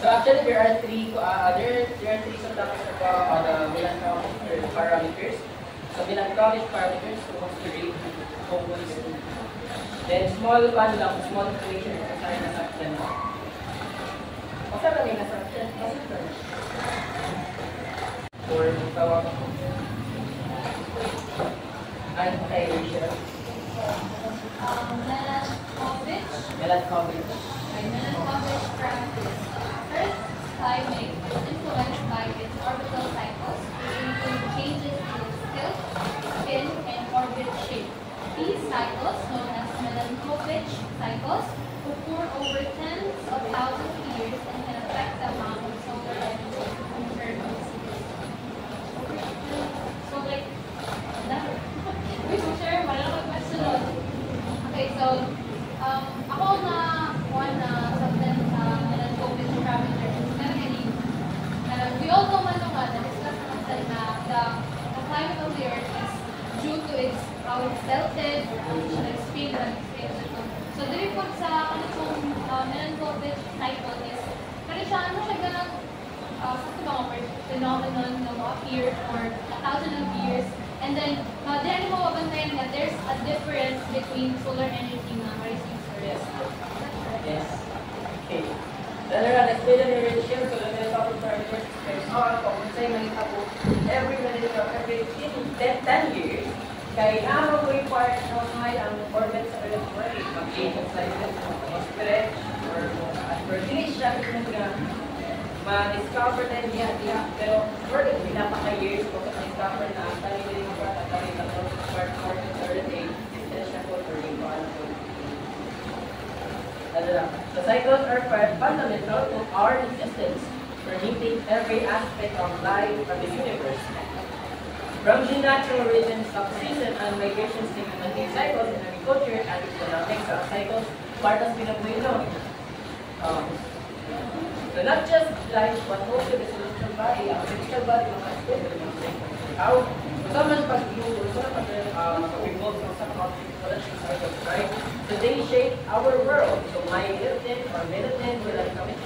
So actually there are three subtopics about the melancholic parameters. So melancholic parameters supposed to rate focus. Then small equation assign assumption. Basta lang yung assumption. Or tawag ko. Anti-ratio. Melancholic. Melancholic parameters. First, climate is influenced by its orbital cycles, which include changes in its tilt, spin, and orbit shape. These cycles, known as Milankovitch cycles, occur over tens of thousands of years and can affect the amount of solar energy conserved in cities. So, like, wait, sure, wala na magpasunod. Okay, so, ako na one substance Milankovitch parameters. We all know na-discuss naman na the climate of the Earth is due to its how it's tilted, spin, so dili po sa kanitong Milankovitch cycle is pero siya ganang sa phenomenon na appear for 1,000 of years, and then then mo mabantayan na there's a difference between solar energy na ma-receive sa Earth. Yes. Okay. Then explain the ratio so the melancholic parameters is kung say manita po every minute or every 10 years. Kaya naman po yung part ng ang orbit sa Earth mo ay mag-change of sizes, mag-stretch, or finish siya na ma-discover na diya. Pero for the pinapaka-years po ma-discover na tali din yung part at tali na part sa Earth ay finish siya po for yung part po. The cycles are fundamental to our existence, permeating every aspect of life of the universe. From the natural rhythms of season and migration stimulating cycles in agriculture and economics of cycles, part of Pinabuino. So not just life, but also the celestial body. Ang celestial body ng aspect of the cycle. How? So man pag-view, so pag-revolve sa collection cycles, right? So they shape our world. So my melatonin or Melankovitch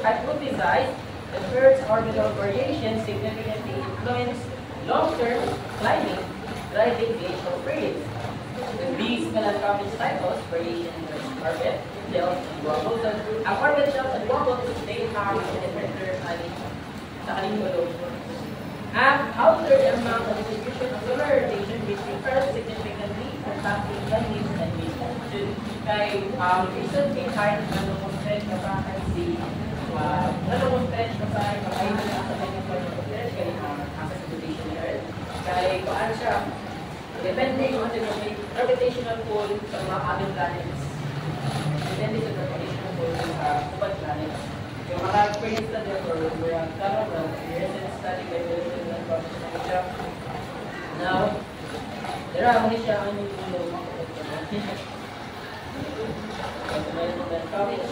hypothesized that Earth's orbital variation significantly influence long-term climate, driving glacial periods. In these Melankovitch cycles, variation in Earth's orbit, tilt, and wobble. So, ang orbit, tilt, and wobble, they have an effector sa kanilang alter the amount of distribution of solar radiation which differs significantly from something that is and is. Kay recently, kahit nanokonstretch ka pa kasi nanokonstretch ka pa kayo na nasa kanyang pag-constretch kaya nasa rotation ni Earth. Kaya kung siya, depende kung ano yung gravitational pull sa mga other planets. Depende sa gravitational pull sa ubad planets. Yung maka-experience na din or karoon na recent study by Wilson and Professor now, there are only siya ang yung Melankovitch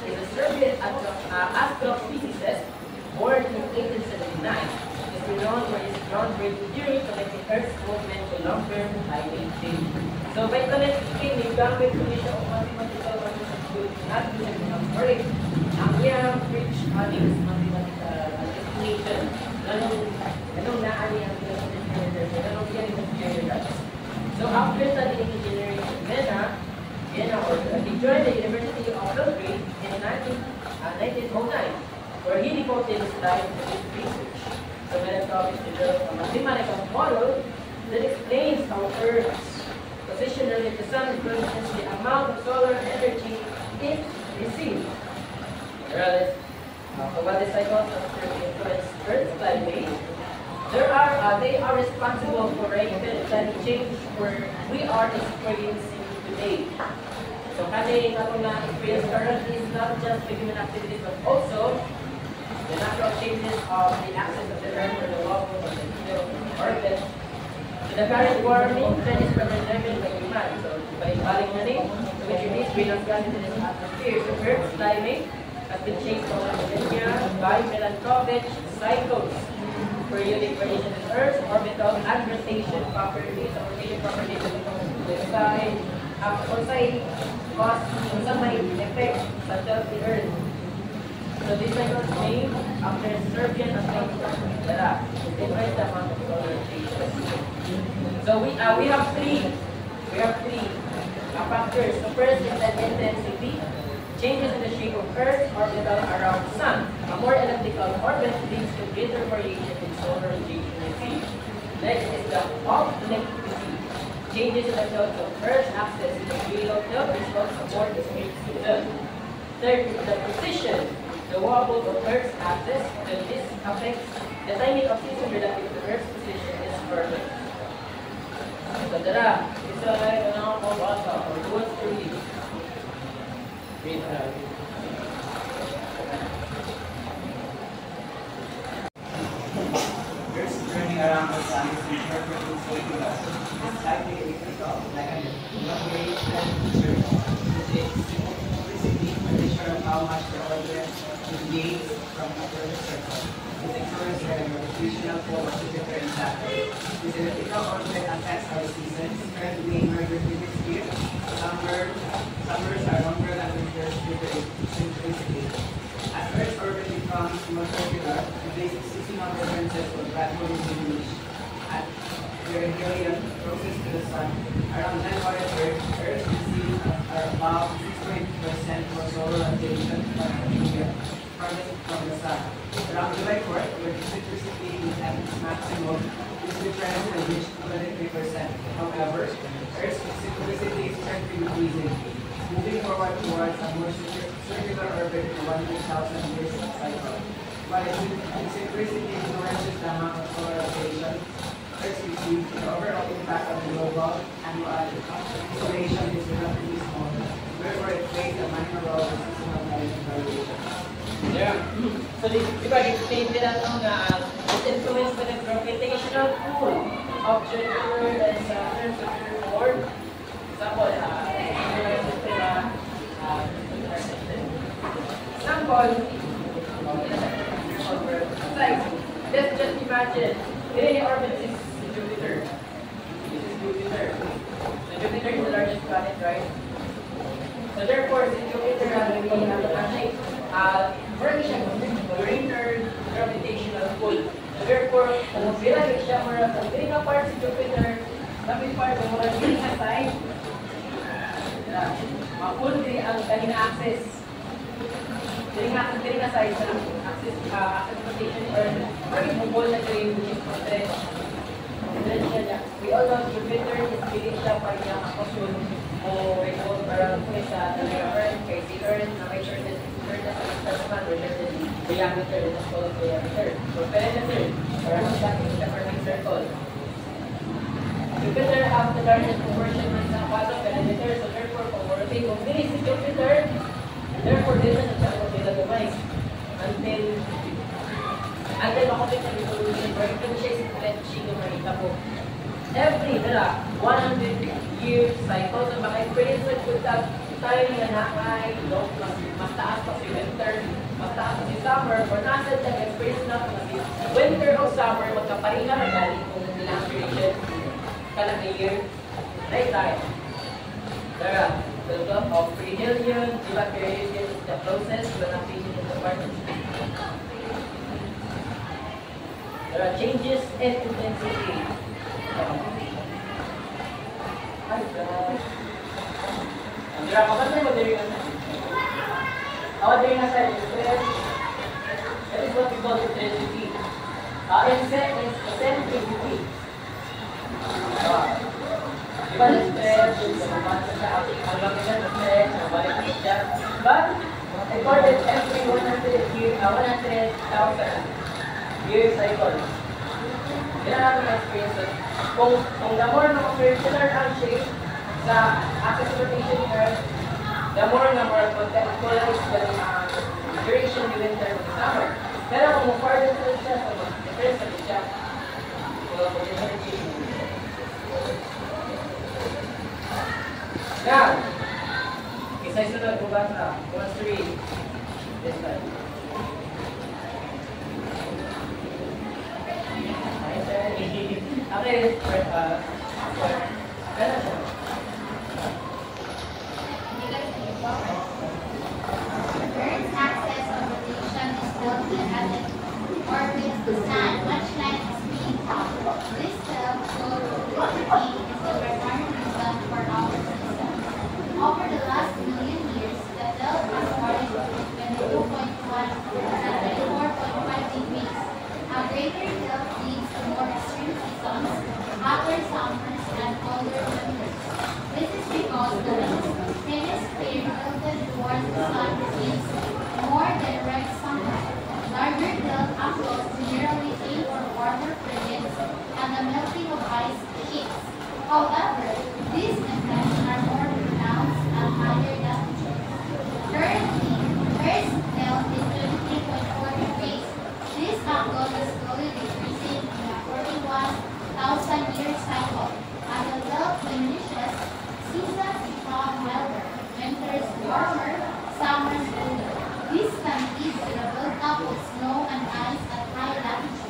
is a Serbian astrophysicist born in 1879. Is renowned for his groundbreaking theory connecting Earth's movement to long-term climate change. So by connecting, nag-gamit ko siya o mathematical not using algorithm. Ang iyang rich is mathematical estimation. Anong naali ang anong yan yung engineering. So after studying engineering in Vienna, he joined the University of Belgrade in 1909, where he devoted his life to his research. So Melankovitch developed a mathematical model that explains how Earth's position relative to the Sun influences the amount of solar energy it receives. Regardless of what the cycles of Earth influence Earth's climate, they are responsible for rapid climate change where we are experiencing today. So kani katong na experience currently is not just the human activities but also the natural changes of the axis of the Earth or the wobble of the orbit. So the current warming trend is driven by human. So by balik na rin, which release greenhouse gases in its atmosphere. So Earth's climate has been shaped over millennia by Melankovitch cycles. Periodic variation in Earth's orbital and rotation properties. So rotation properties of the sky, cause sa may effect sa of the earth. So this cycle is named after Serbian astronomer Dara. It defines the amount of solar radiation. So we have three factors. So first is the intensity. Changes in the shape of Earth orbital around the Sun. A more elliptical orbit leads to greater variation in solar radiation received. Next is the obliquity. Changes in the tilt of Earth's axis in the halo tilt results support the space tilt. Third is the position. The wobble of Earth's axis, and this affects the timing of season relative to Earth's position is perfect. So tara, isa ay kanang pabasa or what's the read? Read Earth's journey around the sun is perfectly circular. It's slightly elliptical, like an elongated circle. It is simplicity a measure of how much the orbit deviates from a perfect circle. It occurs when the rotational pole of Jupiter and Saturn. This elliptical orbit affects our seasons. Currently being measured in its year. Summers are longer than winters due to its simplicity. As Earth's orbit becomes more circular, the basic seasonal differences will gradually diminish. At perihelion, closest to the sun, around 9 hours Earth receives about 6.2% more solar radiation than perihelion, farthest from the sun. Around July 4th, where the simplicity is at its maximum, this difference will reach 23%. However, Earth's simplicity is currently decreasing, moving forward towards a more circular orbit in 1,000 years cycle. While its simplicity influences the amount of solar radiation Earth receives, the overall impact of the global annual insolation is relatively small, wherefore it plays a minor role in seasonal variation. Yeah. So this explained that it's influenced by the gravitational pull of Jupiter and Saturn toward example, like, let's just imagine, any orbit is Jupiter. This is Jupiter. So Jupiter is the largest planet, right? So therefore, si Jupiter greater gravitational pull. So therefore, kung bilagin siya mura, kung hindi na part si Jupiter, tapi part ng mura din sa side, ma-pull din ang kanina access. Dili nga side sa access rotation or mag-ibubol na rin which is stress. We all know Jupiter is bilis siya pa niya makasun o revolve around sa Earth, kay si Earth na may shortest Earth na sa naman related diameter, that's called diameter. So perimeter, around that is the perfect circle. Jupiter has the largest proportion ng bottom perimeter, so therefore kung rotate kung bilis si Jupiter, therefore din na siya kung nilagamize until makapit na resolution where ito siya is makita po. Every 100-year cycle, so maka-experience ko tayo nga na ay mas taas pa si winter, mas taas pa si summer, or nasa experience na kasi winter o summer, magkapareha na galing kung nilang duration kalang a year. Right tayo. The top of perihelion, diba perihelion is the closest to the location of the partner. There are changes in intensity. Dira pa kasi mo diri nga. Awa diri nga sa stress. That is what we call intensity. Eccentricity. Diba na stress, ang laki na stress, ang balik siya. But, recorded every 100,000 year cycle. Yan ang ating experience. Kung the more na circular ang shape sa axis rotation ni Earth, the more na more polarized the duration ni winter and summer. Pero kung farther to siya, so difference na siya. Now, isa sunod kung basa. Who wants to read this time? Okay, Hindi easy to build up with snow and ice at high latitudes,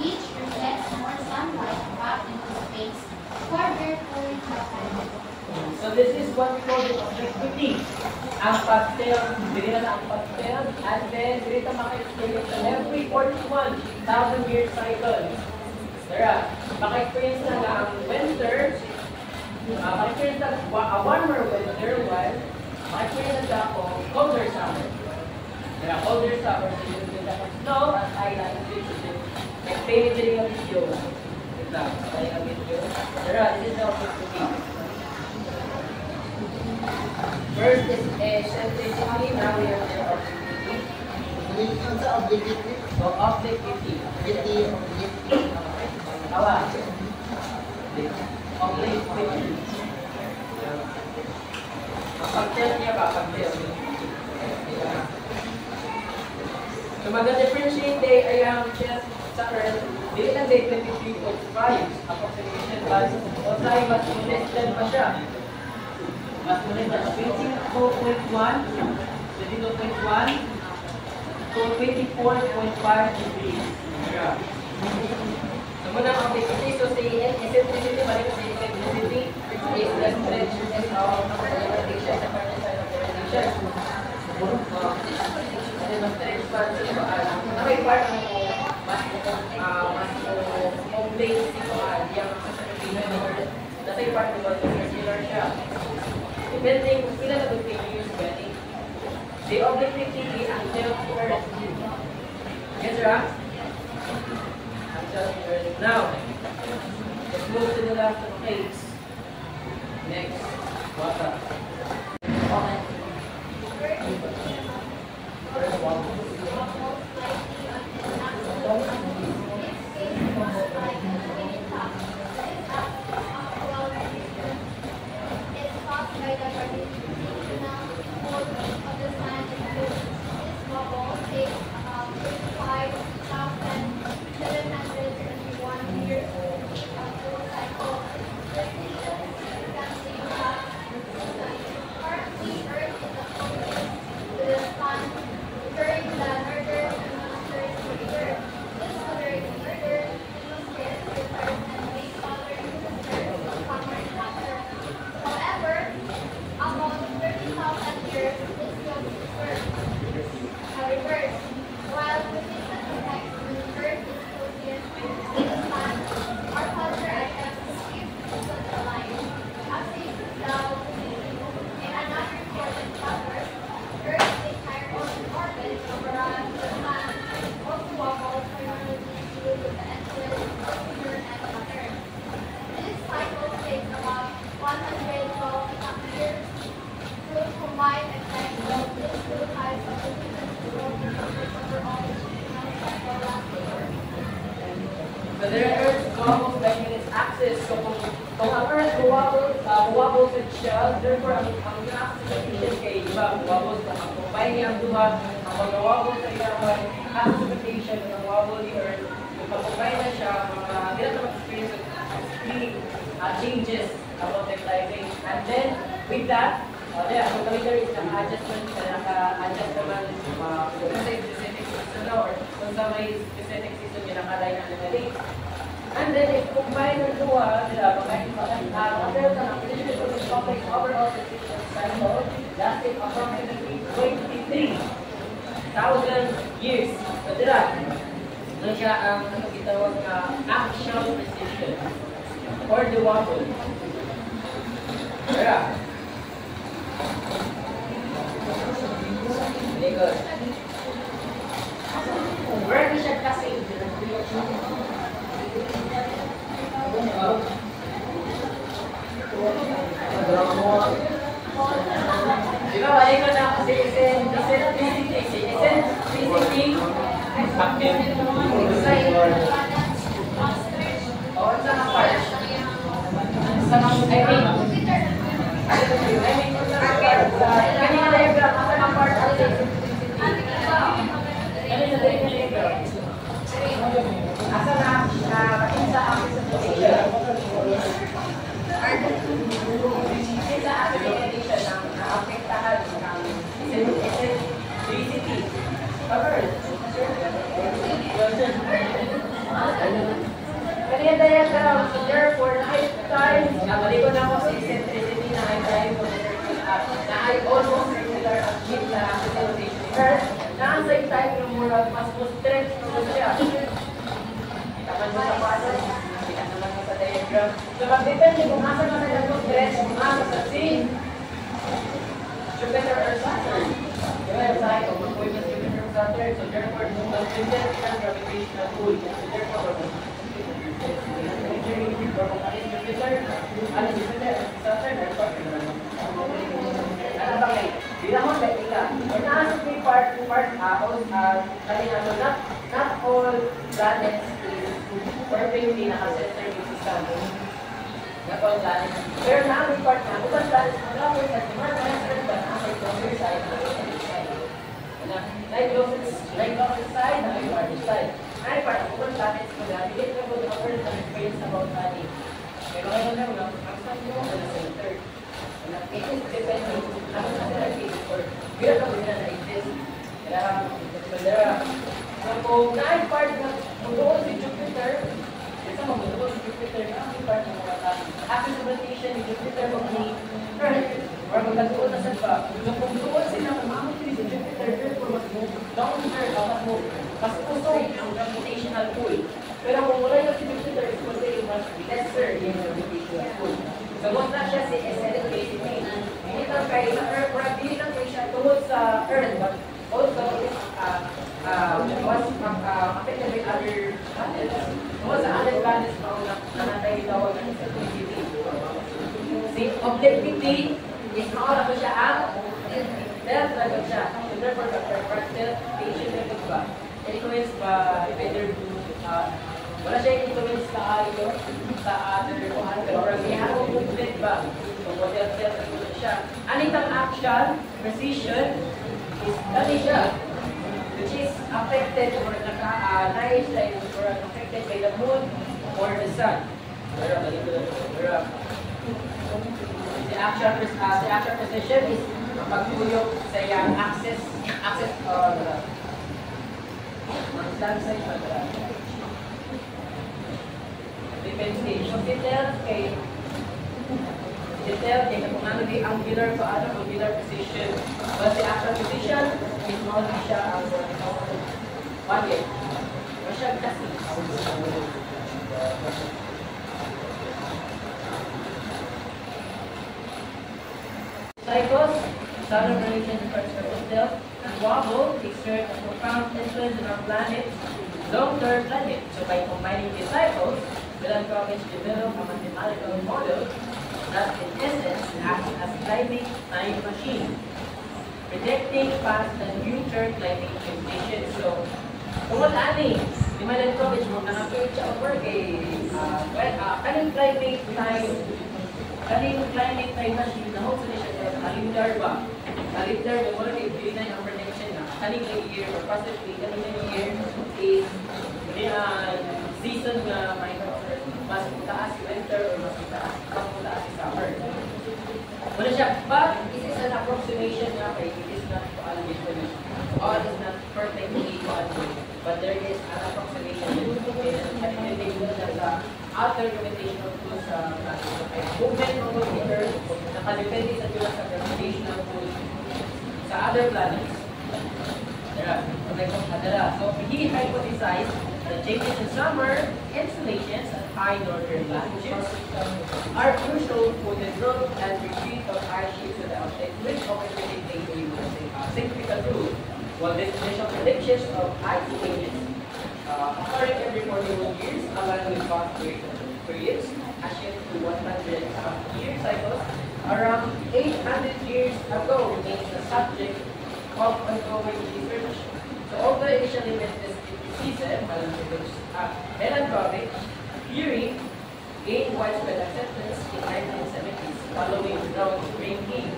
which reflects more sunlight back into space, further cooling the planet. So this is what we call the obliquity. Ang pastel, dito na ang pastel, and then dito maka-experience on every 41,000 year cycle. Tara, maka-experience na ang winter, maka-experience na a warmer winter, while maka-experience na ako colder summer. Tara, colder summer, so yun din ako snow at high latitude. Explain it din yung video. Wait lang, tayo ang video. Tara, this is the obliquity. First is eccentricity, now we have the obliquity. Ang sa obliquity, So, obliquity. Awa. Obliquity. Pag-tell niya ba? Pag-tell. So, mag-differentiate day ay ang chest sa Earth. Dili lang day 23.5 approximation value. O tayo, mas less than pa siya. Mas muna na 22.1, 22.1 to 24.5 degrees. Yeah. So muna ang obliquity, so sa eccentricity, balik sa eccentricity, is the stretchness of rotation sa partisan of rotation. Kasi mas stretch pa sa may part mo, mas complete yung sasabihin mo, nasa yung part mo, circular siya. Depending kung sila na continuous gani. The obliquity ang self-earth. Yes, sir? Ang self-earth. Now, let's move to the last case. Next, water. Okay. First one. So there are Earth's wobbles like in its axis. So kung ang Earth wobbles its shell, therefore ang axis ng mission kay iba, wobbles na ang combine niya ang duha, ang mag-wobble sa ilawan, acidification ng wobble ni Earth, kung mag-combine na siya, hindi na mag-experience of extreme changes about tectization. And then, with that, so later is naka-adjustment, naka-adjust naman kung sa specific season or kung sa may specific season yung naka-line na nag-link. And then, if combine ng duha, after the competition of this topic, overall precision cycle lasted approximately 23,000 years. So, dila, ano siya ang gitawag na actual precision or the wobble. Dila. Very good. Where na siya kasi? Diba, balik ko na kasi eccentricity. O, saan ang part? Saan ang, kanina diagram, saan ang part of kanina diagram. Asa na, bakit sa akin sa position? Sa akin sa ang naapektahan ng eccentricity. ay almost circular at deep na axis rotation ni Earth, na ang same time yung murag mas mo stretch naman siya. Kita man mo sa pattern, kita naman mo sa diagram. So mag-depende kung asa ka na mo stretch, kung asa sa sea, Jupiter or Saturn. Diba yung sabi ko, mag-point ng Jupiter or Saturn, so therefore, mag-depend ang gravitational pull. So therefore, not all planets is perfectly naka-center yung system. Not all planets. Pero na may part na, upang planets wala po sa mga planets ba na may closer side na may closer side na may farther side. Ay, parang upang planets mo na, bigit na po na first and experience about planning. Pero ngayon na, wala ang saan mo na center. It is depending ano na sila case for bila ka muna na exist. Kaya, so kung na-part na mutuon si Jupiter, isa mo mutuon si Jupiter na ang part ng mga access rotation ni Jupiter o ni Earth, or magkatuon na sa pa. So kung tuon sila, kumamot si Jupiter, therefore mas mo, mas usog ang gravitational pull. Pero kung wala yung si Jupiter, is mas lesser yung gravitational pull. So kung na siya si SL basically, hindi lang kayo sa Earth, or hindi lang kayo siya tungod sa Earth, but also was affected by other planets. Tungod sa other planets na natay tawag ng objectivity. Si objectivity is nakawala ko siya ang delta talaga siya. So therefore, participation level ba? Influence ba, whether wala siya influence sa ayo, sa other or may harong movement ba? So delta siya. Anitang action, precision, is dali siya, which is affected or naka-nice or affected by the moon or the sun. The actual position is pagtulog sa iyang access depende. So detail kay kung ano di angular to angular position. But the actual position is not siya ang body. Siya kasi. Cycles, solar relation to itself, and wobble exert a profound influence on our planet, long-term planet. So by combining these cycles, philanthropists develop a mathematical model that in essence acts as climate time machine, predicting past and future climate conditions. So, kung wala ni, di man ang college mo, nakapit siya over kay, kaning climate time machine, na hopefully siya sa calendar ba? Calendar, kung wala kay binay ang prediction na, kaning year, or possibly kaning year is, season na may mas taas si winter or mas taas si summer. Wala siya, but it is an approximation nga kay it is not always all is not perfectly calculated, but there is an approximation and limitation sa outer gravitational pull sa movement ng Jupiter, nakadepende sa gravitational pull sa other planets. So he hypothesized the changes in summer insulations at high northern latitudes are crucial for the growth and retreat of ice sheets to the Arctic, which operated basically cyclical rule. While the initial predictions of ice ages occurring every 41 years, aligned with past periods, as shift to 100-year cycles, around 800 years ago remains the subject of ongoing research. So although initially with this season, Melanchthonic theory gained widespread acceptance in the 1970s following groundbreaking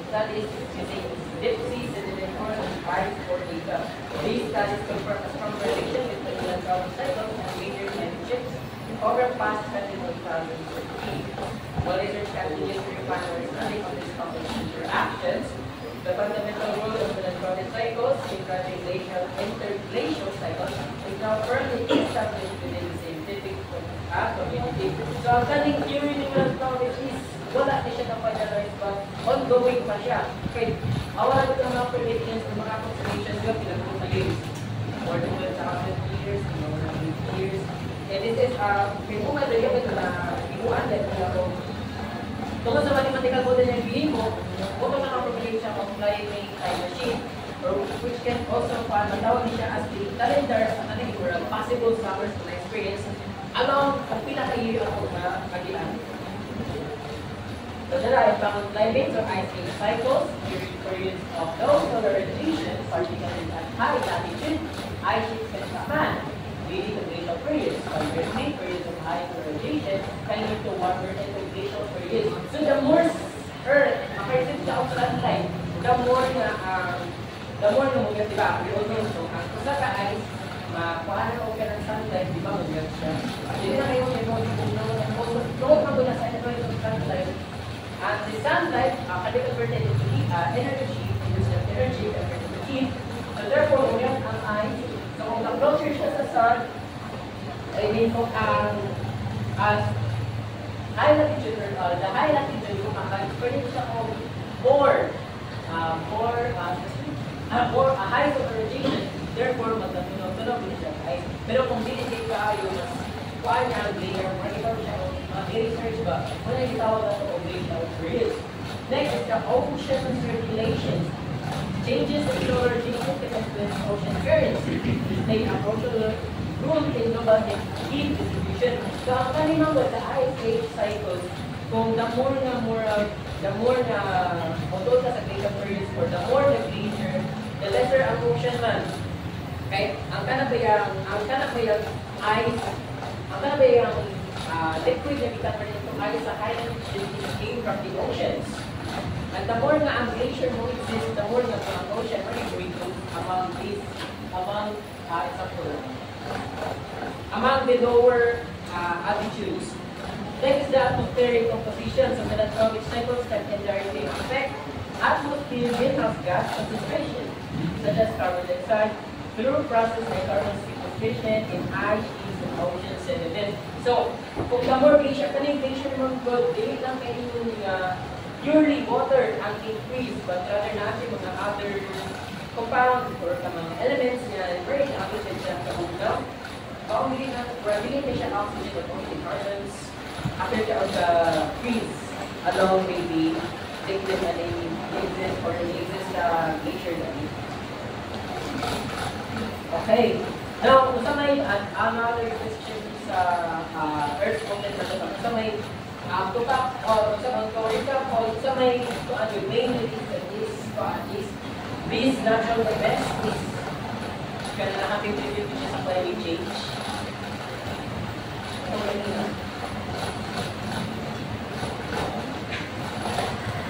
studies using deep sea sedimentary ice core data. These studies confirm a strong relation between Melanchthonic cycles and major climate shifts over past 21,000 While research continues to refine our understanding of these complex interactions, the fundamental role of Melanchthonic cycles in interglacial cycles is now firmly established within the scientific community. So ang kaning theory ni Melanchthonic is wala na siya na-finalize but ongoing pa siya. Okay, wala ito mga predictions ng mga constellations yung pinag-uta years. More than 1,000 years, more than 50 years. And this is, pinuman na yung ito na ibuan din. Tungkol sa mathematical model ng bilhin mo, kung nakapropagate siya of flying a time machine, or which can also matawag siya as the calendar sa kanang possible summers na experience along ang pinaka-year ako na kagilan. So there are found climates or ice age cycles during periods of low solar radiation, particularly at high latitude, ice sheets can expand, leading to glacial periods. Conversely, periods of high solar radiation can lead to warmer and glacial periods. So the more Earth, makaisip siya of sunlight, the more mugat, di ba? We also know, ang kusa ka ay, makuhaan na ka ng sunlight, di ba? Mugat siya. Hindi na kayo may mga tungkol na muna sa ito yung sunlight. And the sunlight can be converted into energy, industrial energy, converted into heat. So therefore, mugat ang ice. So kung na-closer siya sa sun, I mean kung as high latitude or the high latitude, kung maka-experience siya of more high solar radiation, therefore magtutunog din siya. Pero kung dinitake ka yung mas kuhaan niya ang layer, makikita siya kung i-research ba, muna yung tawag na ito kung glacial periods. Next is the ocean circulation. Changes in solar radiation can influence ocean currents. They approach the rule in global heat distribution. So ang kanina with the ice age cycles, kung the more na motol ka sa glacial periods or the more the glacier, the lesser ang ocean man. Okay? Ang kanabayang liquid na kita into ice sa high altitude came from the oceans. And the more nga ang glacier mo exists, the more nga ang ocean mo going to among the lower altitudes. Next is the atmospheric composition. So the atmospheric cycles can indirectly affect atmospheric greenhouse gas concentration, such as carbon dioxide, through process like carbon sequestration in ice sheets and ocean sediment. So, kung the more glacier ka na yung glacier naman good, dili lang kayo yung purely water ang increase, but rather na siya mga other compounds or mga elements na very oxygen siya sa bugnaw. Paumili na siya oxygen but only carbons after the freeze along maybe liquid na exist or exist glacier na Okay. Now, kung sa may another question sa Earth's movement na ito, kung sa may tutak or kung sa may main is this natural events is kaya nakakontribute siya sa climate change.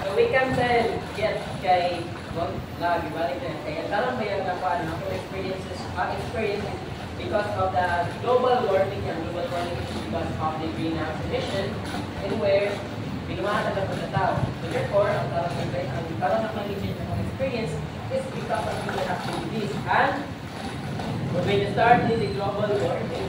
So we can tell yes kay gibalik na kaya tarang may nakuha na experiences because of the global warming and global warming is because of the greenhouse emission and where binuhatan ng mga tao. So therefore, ang tarang na climate change na experience is because of human activities. And when you start with the global warming,